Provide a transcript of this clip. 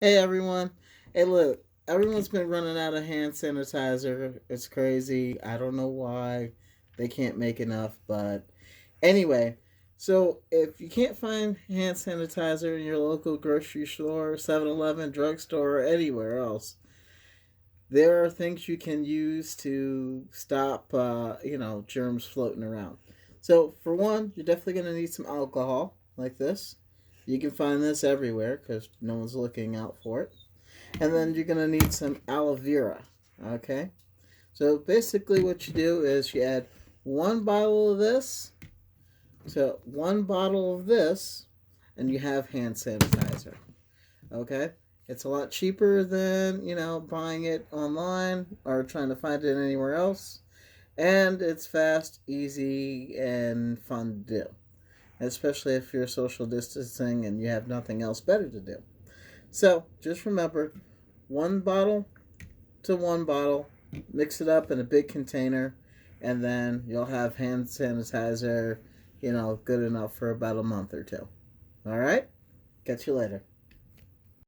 Hey everyone. Hey look, everyone's been running out of hand sanitizer. It's crazy. I don't know why they can't make enough, but anyway, so if you can't find hand sanitizer in your local grocery store, 7-Eleven, drugstore, or anywhere else, there are things you can use to stop germs floating around. So for one, you're definitely going to need some alcohol like this. You can find this everywhere because no one's looking out for it. And then you're going to need some aloe vera. Okay? So basically, what you do is you add one bottle of this to one bottle of this, and you have hand sanitizer. Okay? It's a lot cheaper than, buying it online or trying to find it anywhere else. And it's fast, easy, and fun to do. Especially if you're social distancing and you have nothing else better to do. So just remember, one bottle to one bottle, mix it up in a big container, and then you'll have hand sanitizer, good enough for about a month or two. All right? Catch you later.